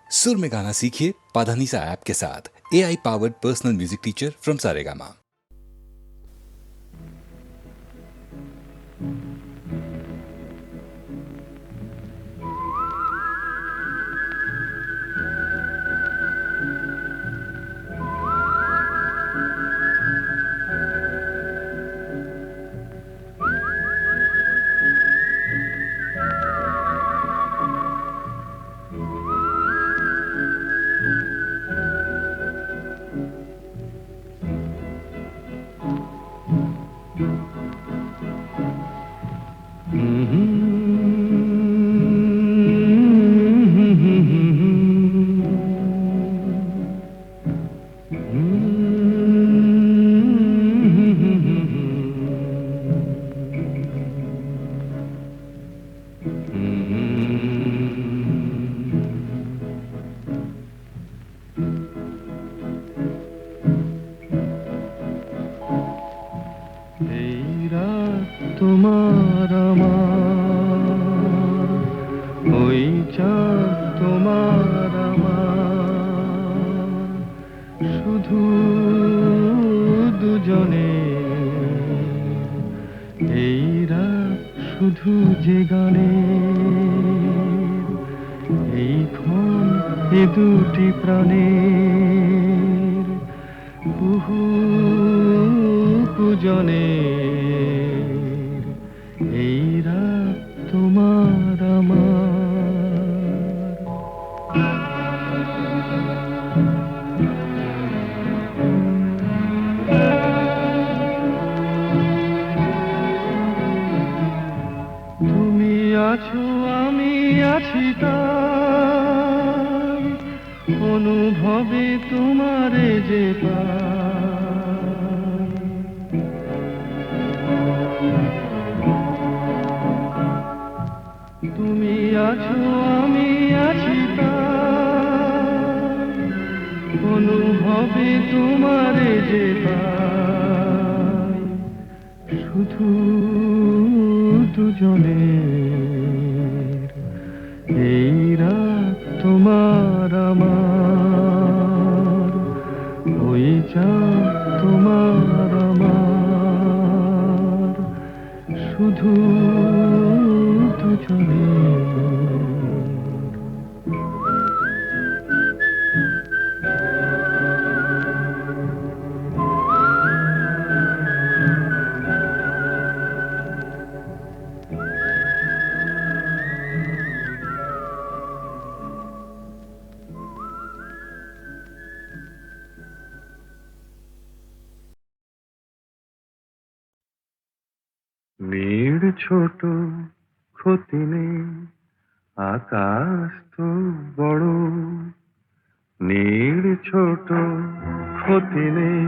सुर में गाना सीखिए पाधानीसा ऐप के साथ। AI powered personal music teacher from Saregama. তোমার আমার ওই চাঁদ তোমার আমার শুধু দুজনে এই রাত শুধু যে গানে এই ক্ষণ এ দুটি প্রাণের কুহু কুজনে এই রাত তোমার আমার তুমি আছো আমি আছি তাই অনুভবে তোমারে যে তুমি আছো আমি আছি তাই অনুভবে তোমারে যে পাই শুধু দুজনের এই রাত তোমার আমার ওই চাঁদ তোমার আমার শুধু দুজনের নীড় ছোট ক্ষতি নেই আকাশ তো বড় নীড় ছোট ক্ষতি নেই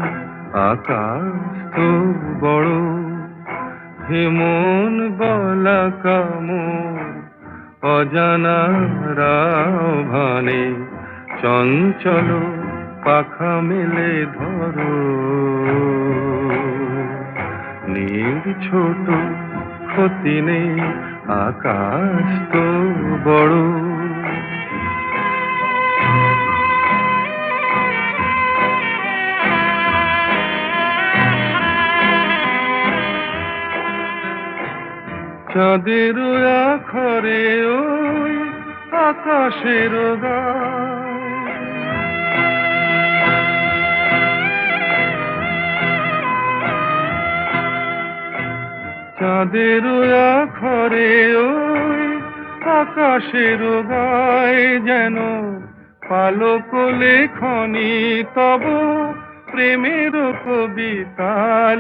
আকাশ তো বড় হে মন গলা কামড় অজানা রাভানে চঞ্চল পাখা মেলে ধরো নীড় ছোট ক্ষতি নেই আকাশ তো বড় চাঁদের আখরে ওই আকাশের গায় চাঁদের আখরে ওই আকাশের গায় যেন পালক লেখনি তব প্রেমের কবিতা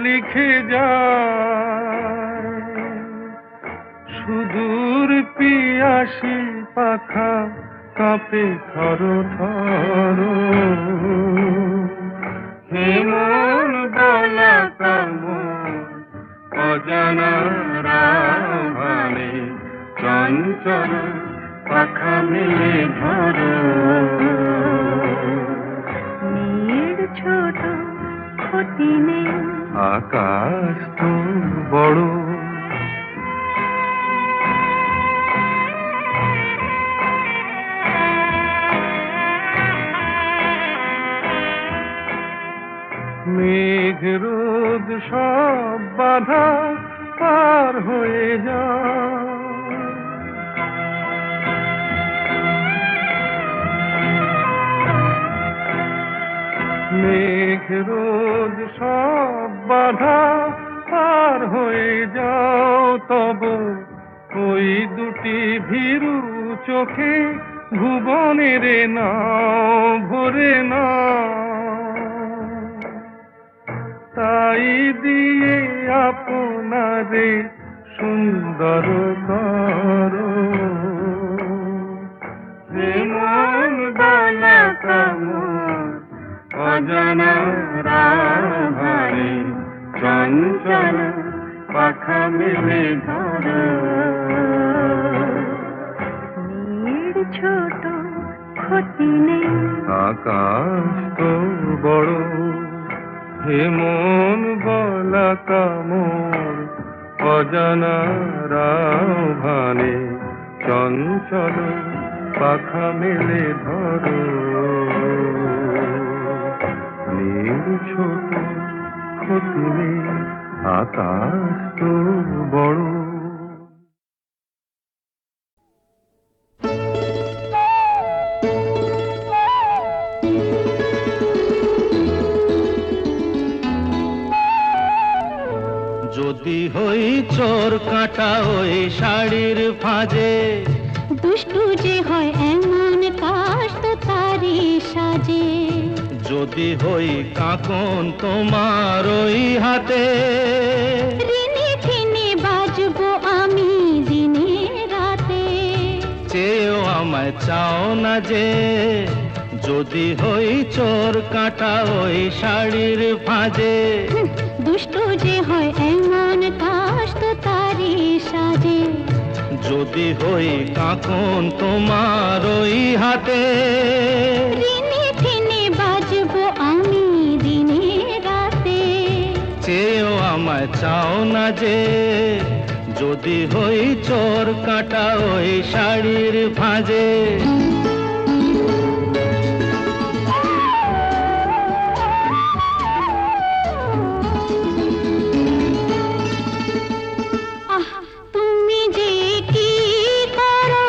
লিখে যায় সুদূর পিয়াসী পাখা কাঁপে থর থর হে মন বলা কামড় অজানা রাভানে চঞ্চল পাখা মেলে ধরো নীড় ছোট ক্ষতি নেই আকাশ তো বড় মেঘ রোদ সব বাধা পার হয়ে যায়। মেঘ রোদ সব বাধা পার হয়ে যাও, তব ওই দুটি ভীরু চোখে ভুবনের নাও ভরে নাও। তাই দিয়ে আপনারে সুন্দর করো, যে মন গলা কামড় অজানা রাভারে চঞ্চল পাখা মেলে ধরো। নীড় ছোট ক্ষতি নেই, আকাশ তো বড়, হে মন গলা কামড় অজানা রাভারে চঞ্চল পাখা মেলে ধরো। নীড় ছোট ক্ষতি নেই, আকাশ তো বড়। যদি হই চোর কাটা ওই শাড়ির ফাঁজে, দুষ্টু যে হয় এমন কাশ তো তারি সাজে। যদি হই কাকন তোমার ওই হাতে, রিনি ফিনি বাজবো আমি দিনে রাতে। চেয়েও আমায় চাও না যে, যদি হই চোর কাটা ওই শাড়ির ফাঁজে। দুষ্টু যে হয় এমন কাশ তো তারি সাজে। যদি হই কাকন তোমার ওই হাতে, রিনি ফিনি বাজবো আমি দিনে রাতে। চেয়েও আমায় চাও না যে, যদি হই চোর কাটা ওই শাড়ির ফাঁজে। আহ তুমি যে কি করো,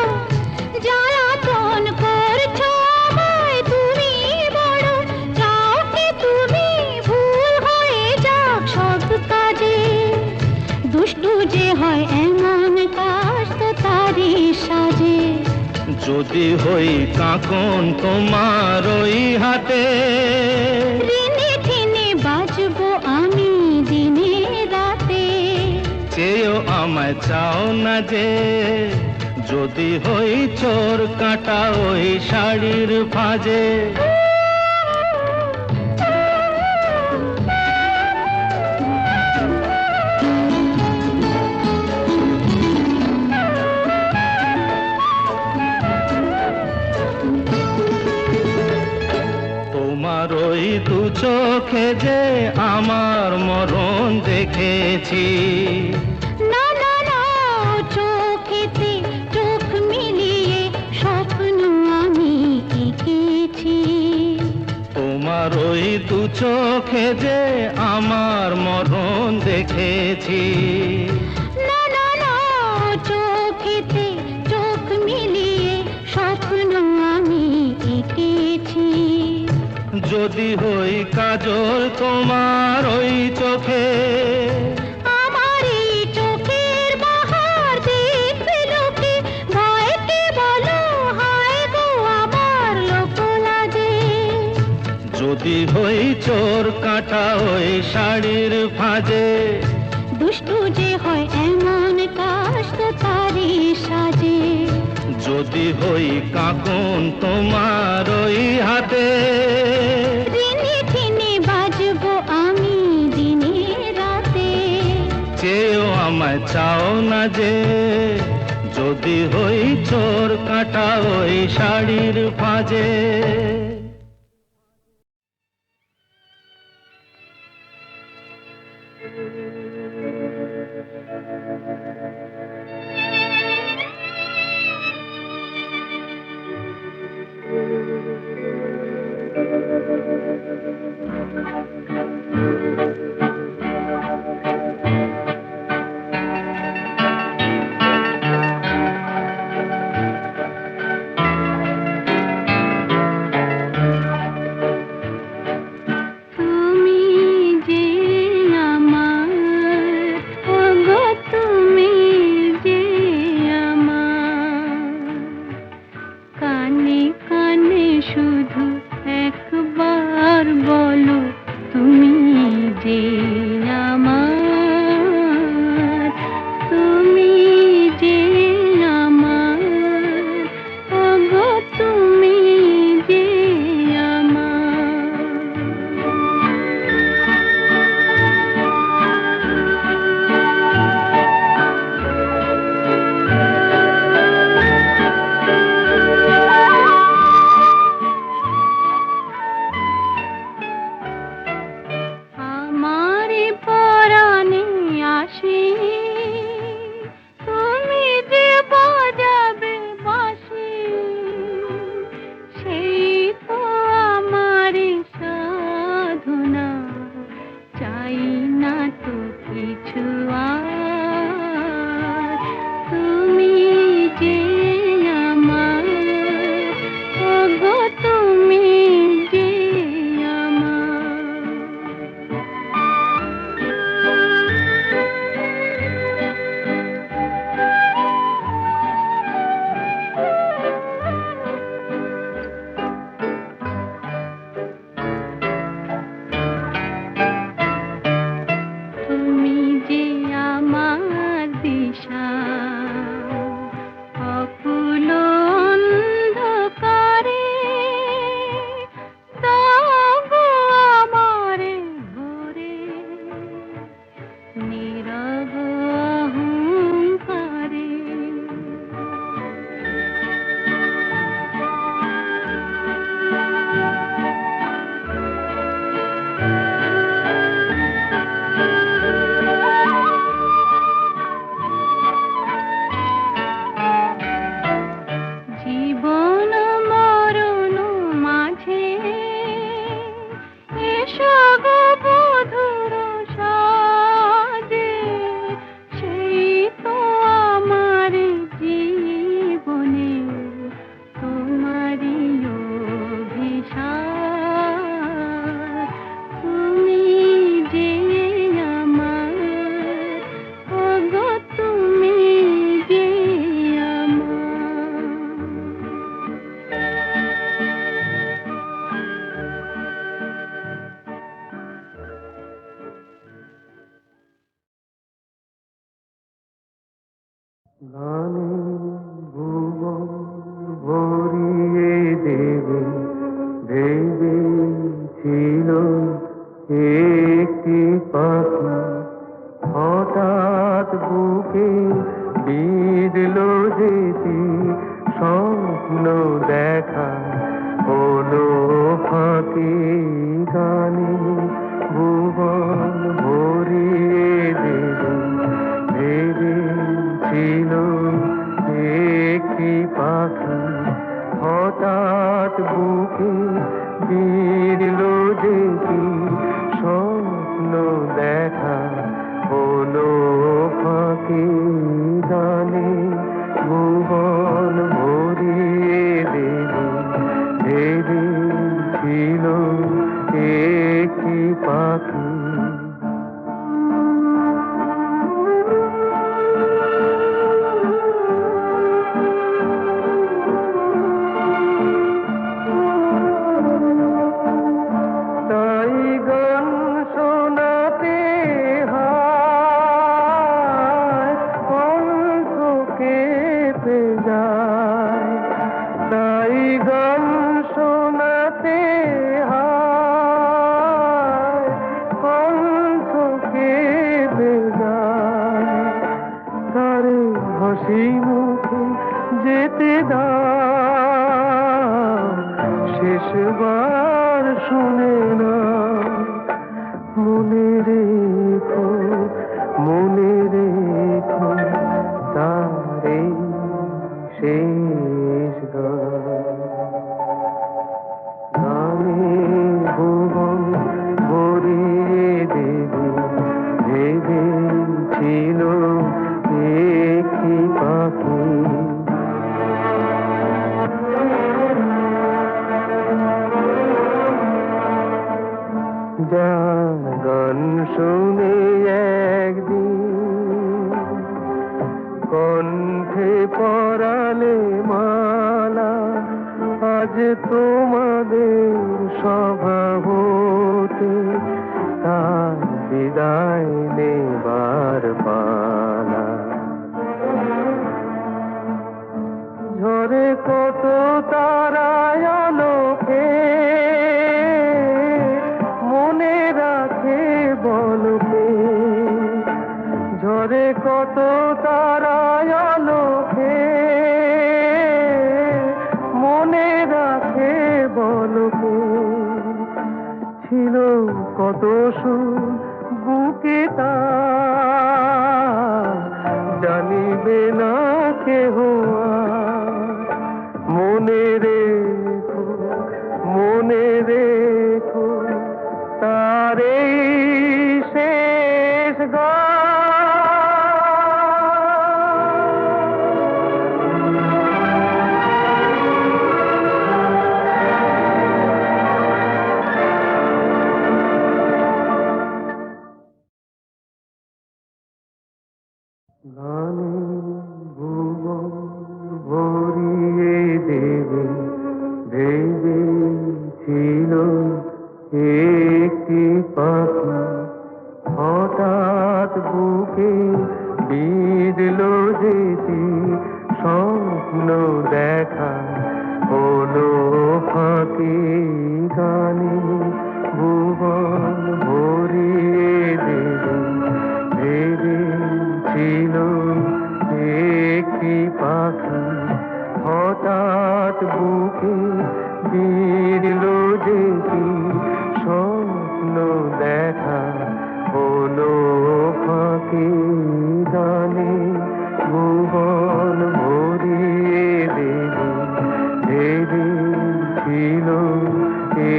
জ্বালাতন করছো আমায় তুমি বড়। চাও কি তুমি ভুল হয়ে যাক সব কাজে। দুষ্টু যে হয় এমন কাশ তো তারি সাজে। যদি হই কাকন তোমার ওই হাতে, রিনি ফিনি বাজবো আমি দিনে রাতে। চেয়েও আমায় চাও না যে, যদি হই চোর কাটা ওই শাড়ির ফাঁজে। তোমার ওই দু চোখে যে আমার মরণ দেখেছি। না না না, চোখেতে চোখ মিলিয়ে স্বপ্ন আমি এঁকেছি। তোমার ওই দু চোখে যে আমার মরণ দেখেছি। না না না, চোখেতে চোখ মিলিয়ে স্বপ্ন আমি এঁকেছি। যদি হই কাজল তোমার ওই চোখে, আমার এই চোখের বাহার দেখবে লোকে। ভয়কে বলো হায় গো আমার লোক লাজে। যদি হই চোর কাটা ওই শাড়ির ফাঁজে। দুষ্টু যে হয় এমন কাশ তো তারি সাজে। যদি হই কাকন তোমার ওই হাতে, রিনি ফিনি বাজবো আমি দিনে রাতে। চেয়েও আমায় চাও না যে, যদি হই চোর কাটা ওই শাড়ির ফাঁজে। ওগো তুমি যে আমার। তুমি যে আমার দিশা, অকুল অন্ধকারে তবু আমারে ভরে নীরব অহংকারে। জীবন মরণ মাঝে এসো গো বধুর সাজে, সেই তো আমার জীবনে তোমারই অভিশাপ। তুমি যে আমার, ওগো তুমি যে আমার। গানে ভুবন ভরিয়ে দেবে ভেবেছিল একটি পাখি, হঠাৎ বুকে বিঁধল যেতি স্বপ্ন দেখা হলো ফাঁকি। গানে ভুবন ভরিয়ে দেবে ভেবেছিল একটি পাখি, হঠাৎ বুকে বিঁধল যেতি স্বপ্ন দেখা হলো ফাঁকি। গানে ভুবন ভরিয়ে দেবে ভেবেছিল একটি পাখি। তাই গান শোনাতে হয় কণ্ঠ কেঁপে যায়, তাই গান শোনাতে হয় কণ্ঠ কেঁপে যায়। তারে হাসি মুখে যেতে দাও, শেষবার শুনে না। মনে রেখো তারে শেষ গান। গানে ভুবন ভরিয়ে দেবে ভেবেছিল একটি পাখি। গান শুনে একদিন কণ্ঠে পরালে মালা, আজ তোমাদের সভা হতে তার বিদায় নেবার পালা। ঝরে কত তারায় আলোকে মনে রাখে বলকে, ঝরে কত তারায় আলোকে মনে রাখে বলকে। ছিল কত সুর বুকে তার জানিবে না কেহ আর। মনে রেখো তার এই শেষ গান। ছিল একটি পাখি হঠাৎ বুকে বিঁধল যেটি স্বপ্ন দেখা হলো ফাঁকি গানে ভুবন ভরিয়ে দেবে ভেবে ছিল একটি পাখি হঠাৎ বুকে বিঁধল যেটি স্বপ্ন দেখা হলো ফাঁকি গানে ভুবন ভরিয়ে দেবে ভেবে ছিল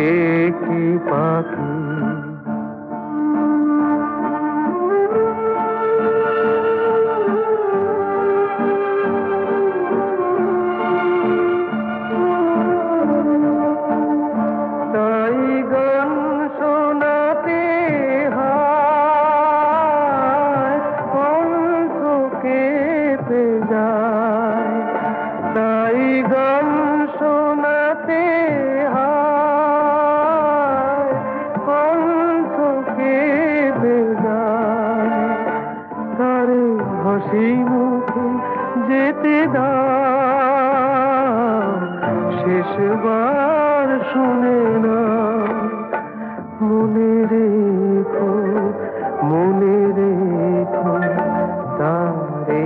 একটি পাখি তাই গান শোনাতে হয় কণ্ঠ কেঁপে যায় তাই গান শোনাতে হয় কণ্ঠ কেঁপে যায় তারে হাসি মুখে যেতে দাও শেষবার শুনে না মনে রেখো তারে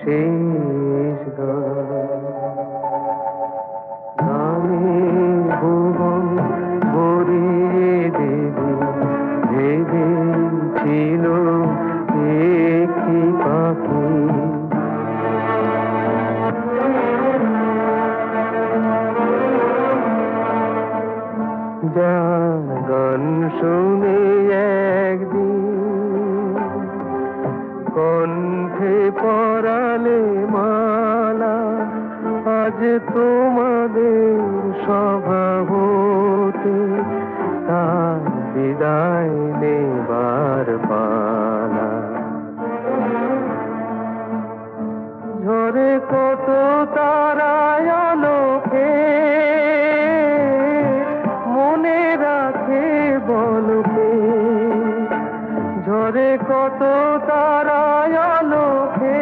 শেষ গানে ভুবন ভরিয়ে দেবে ভেবে ছিল একটি পাখি যার গান শুনে একদিন কণ্ঠে পরালে মালা আজ তোমাদের স্বভাবতে তার বিদায় নেবার পালা ঝরে কত তারায় আলোকে মনে রাখে বলকে ঝরে কত তারায় আলোকে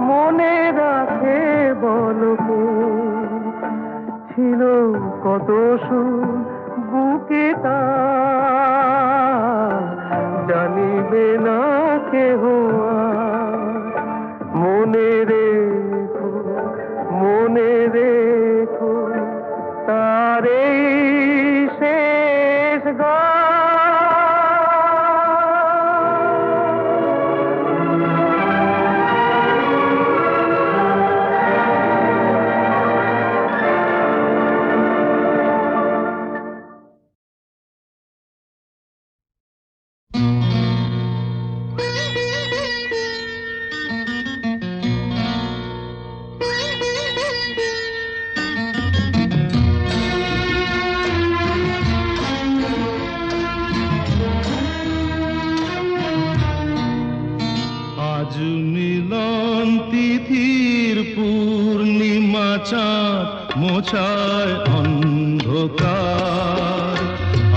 মনে রাখে বলকে ছিল কত সুর বুকে তার জানিবে না কেহ আর। মনে রেখো তার এই শেষ গান আজ মিলন তিথির পূর্ণিমা চাঁদ মোছায় অন্ধকার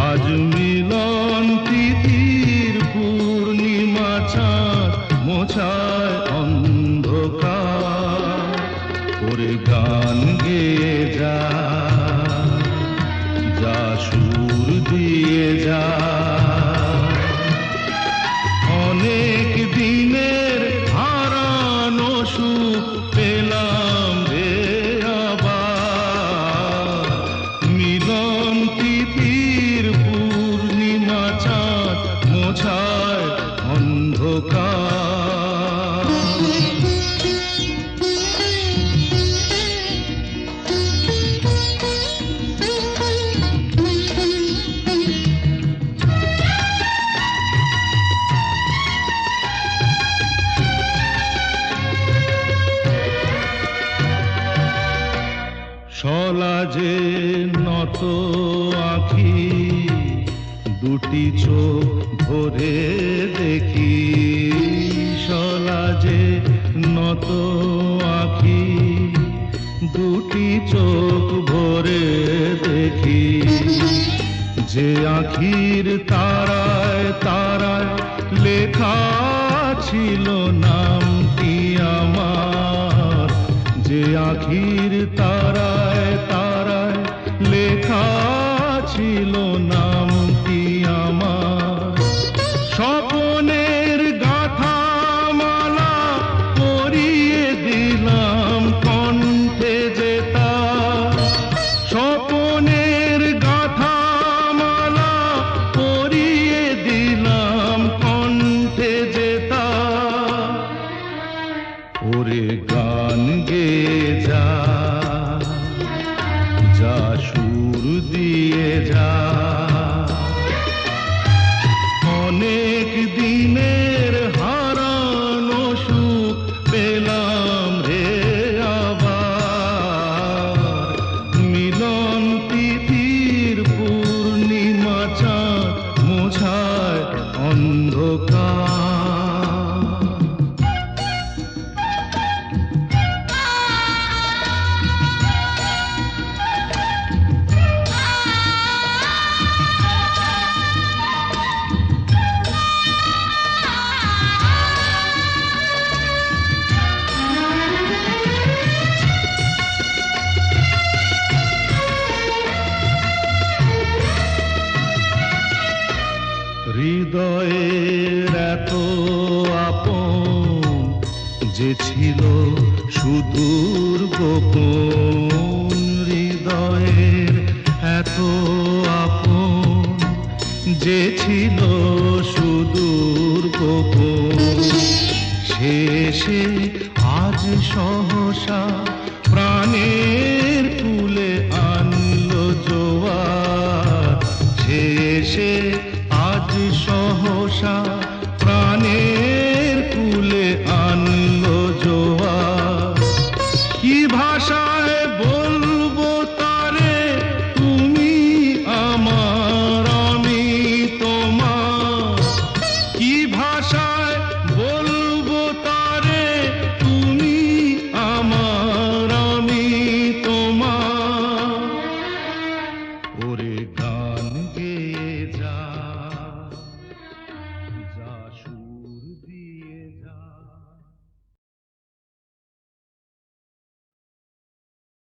আজ মিলন তিথির পূর্ণিমা চাঁদ মোছায় অন্ধকার ওরে গান গেয়ে যা সুর দিয়ে যা অনেক দিনের হারানো সুখ পেলাম রে আবার মিলন তিথির পূর্ণিমা চাঁদ মোছায় অন্ধকার সলাজে নত আঁখি দুটি চোখ ভরে দেখি সলাজে নত আঁখি দুটি চোখ ভরে দেখি, যে আখির তারায় তারায় লেখা ছিল নামটি আমার, যে আখির তারায় তারায় লেখা ছিল নামটি আমার। স্বপনের গাথা মালা পরিয়ে দিলাম কণ্ঠে যেতা, স্বপনের গাথা মালা পরিয়ে দিলাম কণ্ঠে যেতা। ওরে গান গেয়ে যা, যা সুর দিয়ে যা, অনেক দিনের হারানো সুখ পেলাম রে আবার। মিলন তিথির পূর্ণিমা চাঁদ মোছায় অন্ধকার। হৃদয়ের এত আপন যে ছিল সুদূর গোপন, হৃদয়ের এত আপন যে ছিল সুদূর গোপন, শেষে আজ সহসা প্রাণের কুলে আনলো জোয়ার। শেষে আজ সহসা প্রাণের কুলে আনলো জোয়ার। কি ভাষায় বলবো তারে তুমি আমার আমি তোমার, কি ভাষায় বলবো তারে তুমি আমার আমি তোমার। ওরে গান গেয়ে যা, যা সুর দিয়ে যা।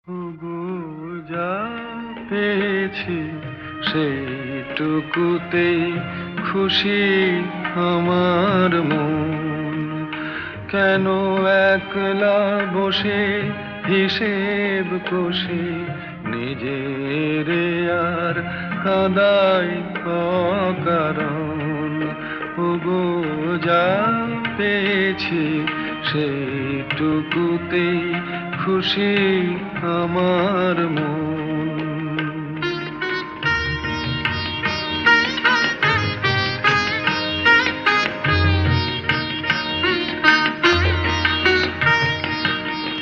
ওগো যা পেয়েছি সেইটুকুতেই খুশি আমার মন, কেন একলা বসে হিসেব কষে নিজের আর কাঁদাই অকারণ। ওগো যা পেয়েছি সেইটুকুতেই খুশি আমার মন।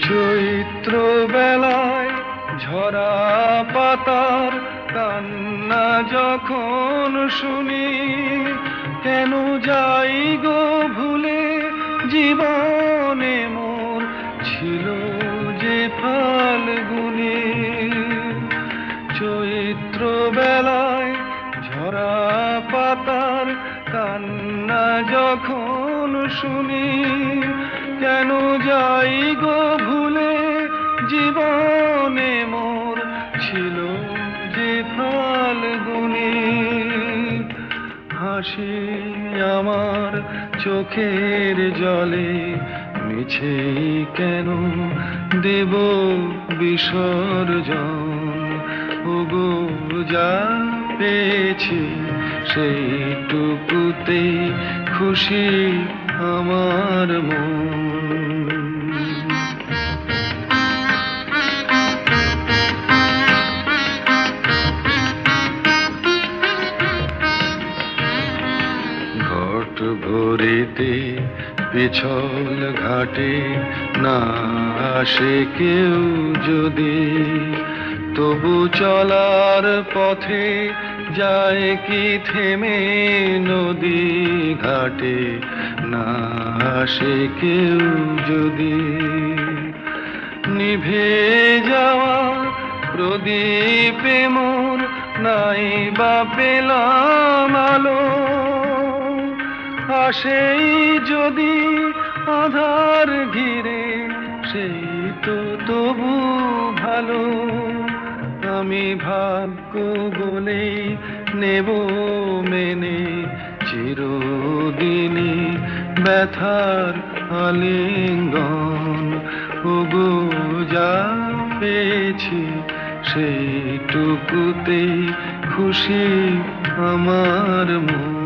চৈত্র বেলায় ঝরা পাতার কান্না যখন শুনি, কেন যাই গো ভুলে জীবনে মোর ছিল যে ফাল্গুনি। চৈত্র বেলায় ঝরা পাতার কান্না যখন শুনি, কেন যাই গো ভুলে জীবনে মোর ছিল যে ফাল্গুনি। হাসি আমার চোখের জলে মিছে কেন দেব বিসর্জন। ওগো যা পেয়েছি সেইটুকুতেই খুশি আমার মন। ঘট ভরিতে পিছল ঘাটে না আসে কেউ যদি, তবু চলার পথে যায় কি থেমে নদী ঘাটে না আসে কেউ যদি। নিভে যাওয়া প্রদীপে মোর নাই বা পেলাম আলো, আসেই যদি আধার ঘিরে সেই তো তবু ভালো। আমি ভাগ্য বলেই নেব মেনে চিরদিনই ব্যথার আলিঙ্গন। ওগো যা পেয়েছি সেইটুকুতেই খুশি আমার মন।